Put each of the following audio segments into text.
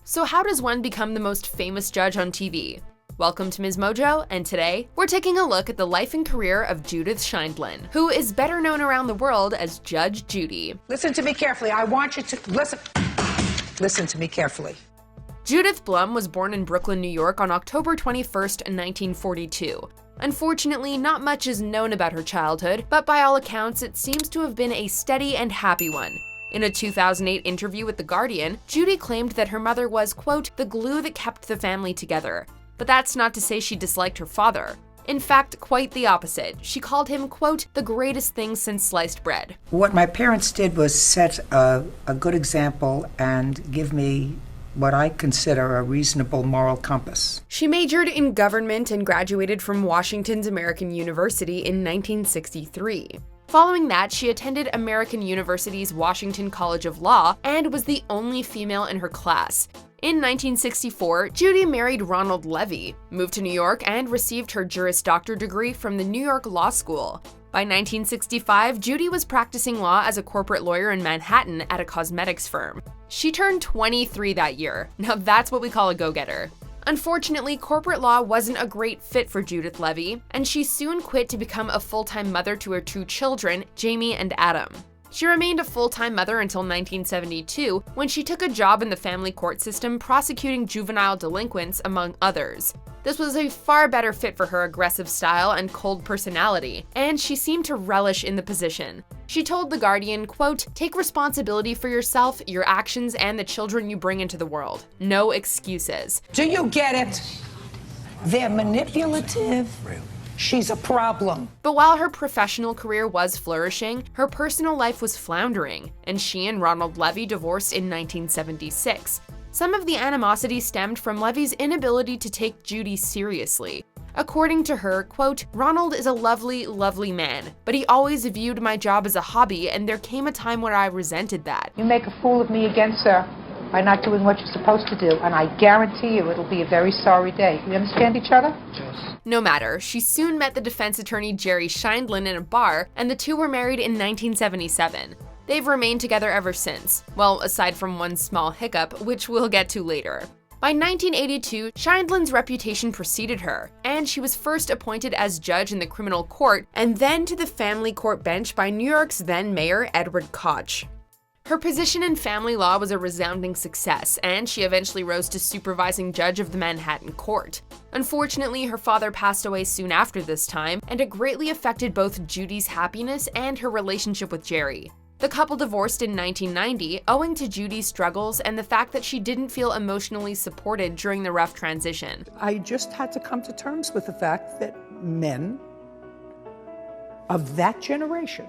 So how does one become the most famous judge on TV? Welcome to MsMojo, and today, we're taking a look at the life and career of Judith Sheindlin, who is better known around the world as Judge Judy. Listen to me carefully. I want you to listen. Listen to me carefully. Judith Blum was born in Brooklyn, New York on October 21st, 1942. Unfortunately, not much is known about her childhood, but by all accounts, it seems to have been a steady and happy one. In a 2008 interview with The Guardian, Judy claimed that her mother was, quote, the glue that kept the family together. But that's not to say she disliked her father. In fact, quite the opposite. She called him, quote, the greatest thing since sliced bread. What my parents did was set a good example and give me what I consider a reasonable moral compass. She majored in government and graduated from Washington's American University in 1963. Following that, she attended American University's Washington College of Law and was the only female in her class. In 1964, Judy married Ronald Levy, moved to New York, and received her Juris Doctor degree from the New York Law School. By 1965, Judy was practicing law as a corporate lawyer in Manhattan at a cosmetics firm. She turned 23 that year. Now that's what we call a go-getter. Unfortunately, corporate law wasn't a great fit for Judith Levy, and she soon quit to become a full-time mother to her two children, Jamie and Adam. She remained a full-time mother until 1972, when she took a job in the family court system prosecuting juvenile delinquents, among others. This was a far better fit for her aggressive style and cold personality, and she seemed to relish in the position. She told The Guardian, quote, take responsibility for yourself, your actions, and the children you bring into the world. No excuses. Do you get it? They're manipulative. She's a problem. But while her professional career was flourishing, her personal life was floundering, and she and Ronald Levy divorced in 1976. Some of the animosity stemmed from Levy's inability to take Judy seriously. According to her, quote, Ronald is a lovely, lovely man, but he always viewed my job as a hobby, and there came a time where I resented that. You make a fool of me again, sir, by not doing what you're supposed to do, and I guarantee you it'll be a very sorry day. We understand each other? Yes. No matter, she soon met the defense attorney Jerry Sheindlin in a bar, and the two were married in 1977. They've remained together ever since, well, aside from one small hiccup, which we'll get to later. By 1982, Sheindlin's reputation preceded her, and she was first appointed as judge in the criminal court, and then to the family court bench by New York's then mayor Edward Koch. Her position in family law was a resounding success, and she eventually rose to supervising judge of the Manhattan court. Unfortunately, her father passed away soon after this time, and it greatly affected both Judy's happiness and her relationship with Jerry. The couple divorced in 1990, owing to Judy's struggles and the fact that she didn't feel emotionally supported during the rough transition. I just had to come to terms with the fact that men of that generation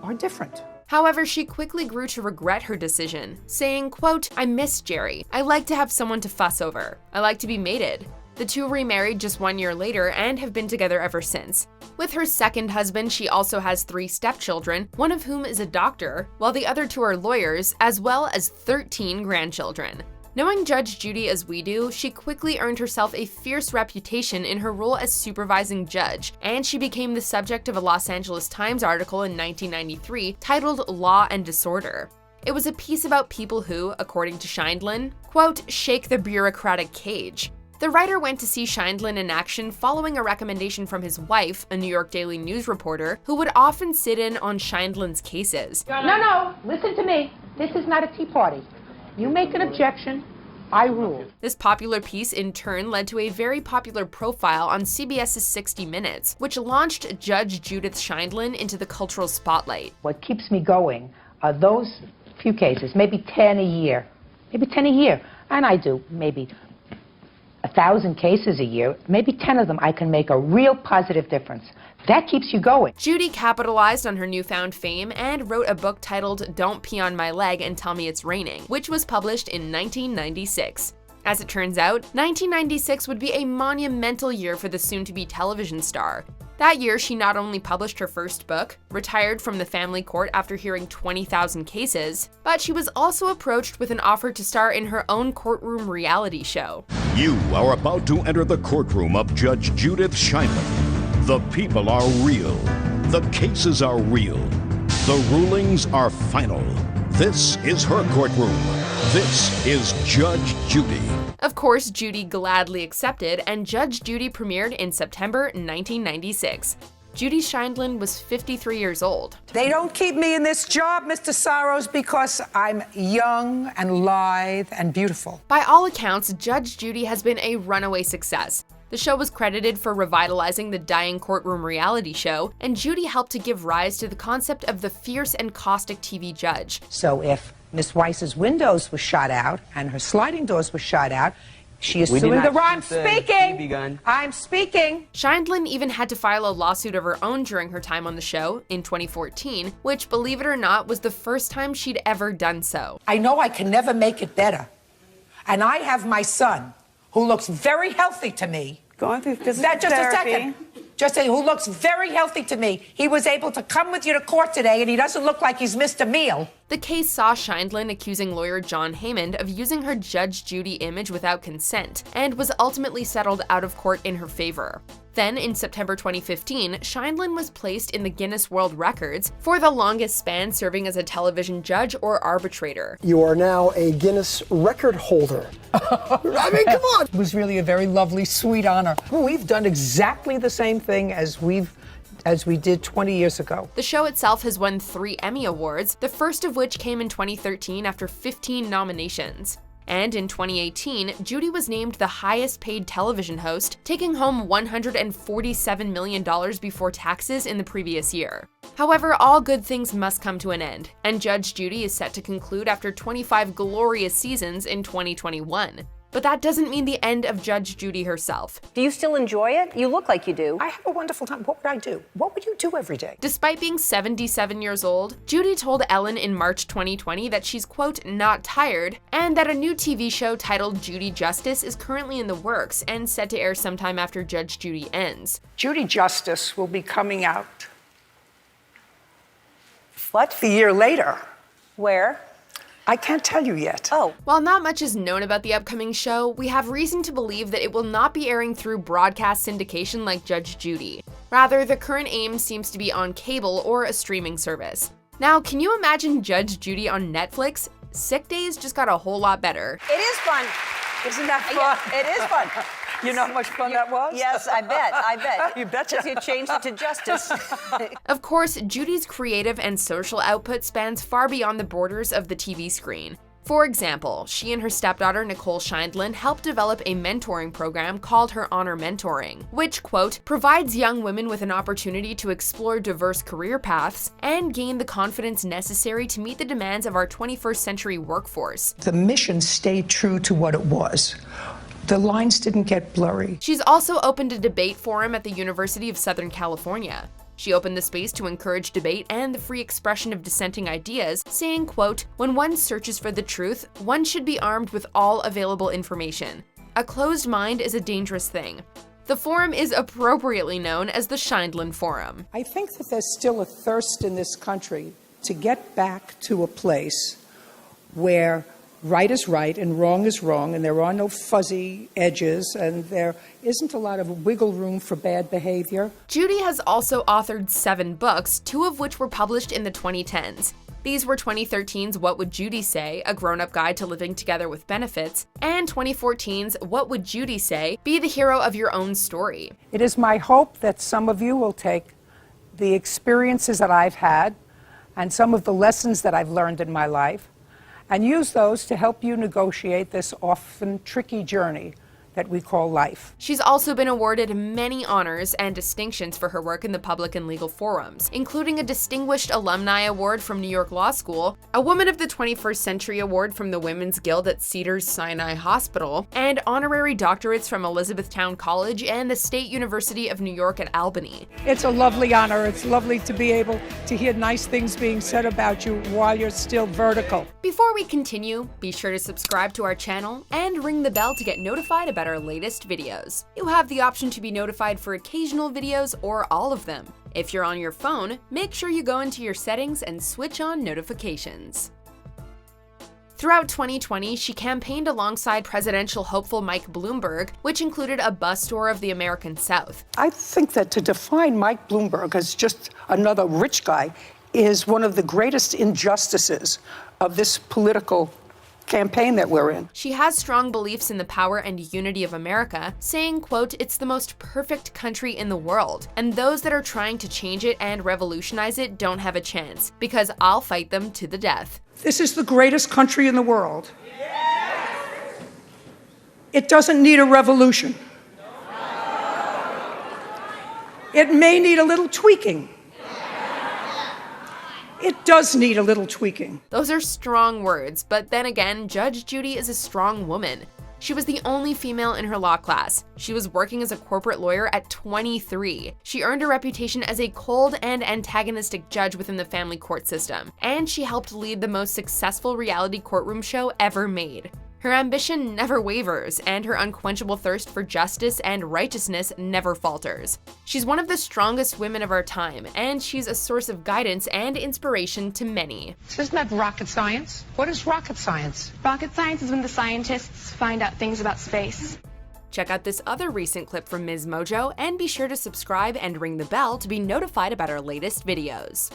are different. However, she quickly grew to regret her decision, saying, quote, I miss Jerry. I like to have someone to fuss over. I like to be mated. The two remarried just 1 year later and have been together ever since. With her second husband, she also has 3 stepchildren, one of whom is a doctor, while the other 2 are lawyers, as well as 13 grandchildren. Knowing Judge Judy as we do, she quickly earned herself a fierce reputation in her role as supervising judge, and she became the subject of a Los Angeles Times article in 1993 titled Law and Disorder. It was a piece about people who, according to Sheindlin, quote, shake the bureaucratic cage. The writer went to see Sheindlin in action following a recommendation from his wife, a New York Daily News reporter, who would often sit in on Sheindlin's cases. No, listen to me. This is not a tea party. You make an objection, I rule. This popular piece in turn led to a very popular profile on CBS's 60 Minutes, which launched Judge Judith Sheindlin into the cultural spotlight. What keeps me going are those few cases, maybe 10 a year. Maybe 10 a year. And I do maybe 1,000 cases a year, maybe 10 of them I can make a real positive difference. That keeps you going. Judy capitalized on her newfound fame and wrote a book titled Don't Pee on My Leg and Tell Me It's Raining, which was published in 1996. As it turns out, 1996 would be a monumental year for the soon-to-be television star. That year, she not only published her first book, retired from the family court after hearing 20,000 cases, but she was also approached with an offer to star in her own courtroom reality show. You are about to enter the courtroom of Judge Judith Sheindlin. The people are real. The cases are real. The rulings are final. This is her courtroom. This is Judge Judy. Of course, Judy gladly accepted, and Judge Judy premiered in September 1996. Judy Sheindlin was 53 years old. They don't keep me in this job, Mr. Sorrows, because I'm young and lithe and beautiful. By all accounts, Judge Judy has been a runaway success. The show was credited for revitalizing the dying courtroom reality show, and Judy helped to give rise to the concept of the fierce and caustic TV judge. So if Miss Weiss's windows were shot out and her sliding doors were shot out, she is suing the wrong. I'm speaking! I'm speaking! Sheindlin even had to file a lawsuit of her own during her time on the show in 2014, which, believe it or not, was the first time she'd ever done so. I know I can never make it better. And I have my son, who looks very healthy to me. Going through physical therapy. Just a second. Just say, who looks very healthy to me. He was able to come with you to court today, and he doesn't look like he's missed a meal. The case saw Sheindlin accusing lawyer John Haymond of using her Judge Judy image without consent, and was ultimately settled out of court in her favor. Then, in September 2015, Sheindlin was placed in the Guinness World Records for the longest span serving as a television judge or arbitrator. You are now a Guinness record holder. I mean, come on! It was really a very lovely, sweet honor. We've done exactly the same thing as we did 20 years ago. The show itself has won 3 Emmy Awards, the first of which came in 2013 after 15 nominations. And in 2018, Judy was named the highest paid television host, taking home $147 million before taxes in the previous year. However, all good things must come to an end, and Judge Judy is set to conclude after 25 glorious seasons in 2021. But that doesn't mean the end of Judge Judy herself. Do you still enjoy it? You look like you do. I have a wonderful time. What would I do? What would you do every day? Despite being 77 years old, Judy told Ellen in March 2020 that she's, quote, not tired, and that a new TV show titled Judy Justice is currently in the works and set to air sometime after Judge Judy ends. Judy Justice will be coming out What? a year later. Where? I can't tell you yet. Oh. While not much is known about the upcoming show, we have reason to believe that it will not be airing through broadcast syndication like Judge Judy. Rather, the current aim seems to be on cable or a streaming service. Now, can you imagine Judge Judy on Netflix? Sick days just got a whole lot better. It is fun. Isn't that fun? Yeah, it is fun. You know how much fun that was? Yes, I bet. You betcha. You changed it to justice. Of course, Judy's creative and social output spans far beyond the borders of the TV screen. For example, she and her stepdaughter Nicole Sheindlin helped develop a mentoring program called her Honor Mentoring, which, quote, provides young women with an opportunity to explore diverse career paths and gain the confidence necessary to meet the demands of our 21st century workforce. The mission stayed true to what it was. The lines didn't get blurry. She's also opened a debate forum at the University of Southern California. She opened the space to encourage debate and the free expression of dissenting ideas, saying, quote, when one searches for the truth, one should be armed with all available information. A closed mind is a dangerous thing. The forum is appropriately known as the Sheindlin Forum. I think that there's still a thirst in this country to get back to a place where right is right and wrong is wrong, and there are no fuzzy edges, and there isn't a lot of wiggle room for bad behavior. Judy has also authored 7 books, 2 of which were published in the 2010s. These were 2013's What Would Judy Say? A Grown-Up Guide to Living Together with Benefits, and 2014's What Would Judy Say? Be the Hero of Your Own Story. It is my hope that some of you will take the experiences that I've had and some of the lessons that I've learned in my life and use those to help you negotiate this often tricky journey that we call life. She's also been awarded many honors and distinctions for her work in the public and legal forums, including a Distinguished Alumni Award from New York Law School, a Woman of the 21st Century Award from the Women's Guild at Cedars-Sinai Hospital, and honorary doctorates from Elizabethtown College and the State University of New York at Albany. It's a lovely honor. It's lovely to be able to hear nice things being said about you while you're still vertical. Before we continue, be sure to subscribe to our channel and ring the bell to get notified about our latest videos. You have the option to be notified for occasional videos or all of them. If you're on your phone, make sure you go into your settings and switch on notifications. Throughout 2020, she campaigned alongside presidential hopeful Mike Bloomberg, which included a bus tour of the American South. I think that to define Mike Bloomberg as just another rich guy is one of the greatest injustices of this political campaign that we're in. She has strong beliefs in the power and unity of America, saying, quote, "It's the most perfect country in the world, and those that are trying to change it and revolutionize it don't have a chance, because I'll fight them to the death." This is the greatest country in the world. It doesn't need a revolution. It may need a little tweaking. It does need a little tweaking. Those are strong words, but then again, Judge Judy is a strong woman. She was the only female in her law class. She was working as a corporate lawyer at 23. She earned a reputation as a cold and antagonistic judge within the family court system, and she helped lead the most successful reality courtroom show ever made. Her ambition never wavers, and her unquenchable thirst for justice and righteousness never falters. She's one of the strongest women of our time, and she's a source of guidance and inspiration to many. Isn't that rocket science? What is rocket science? Rocket science is when the scientists find out things about space. Check out this other recent clip from MsMojo, and be sure to subscribe and ring the bell to be notified about our latest videos.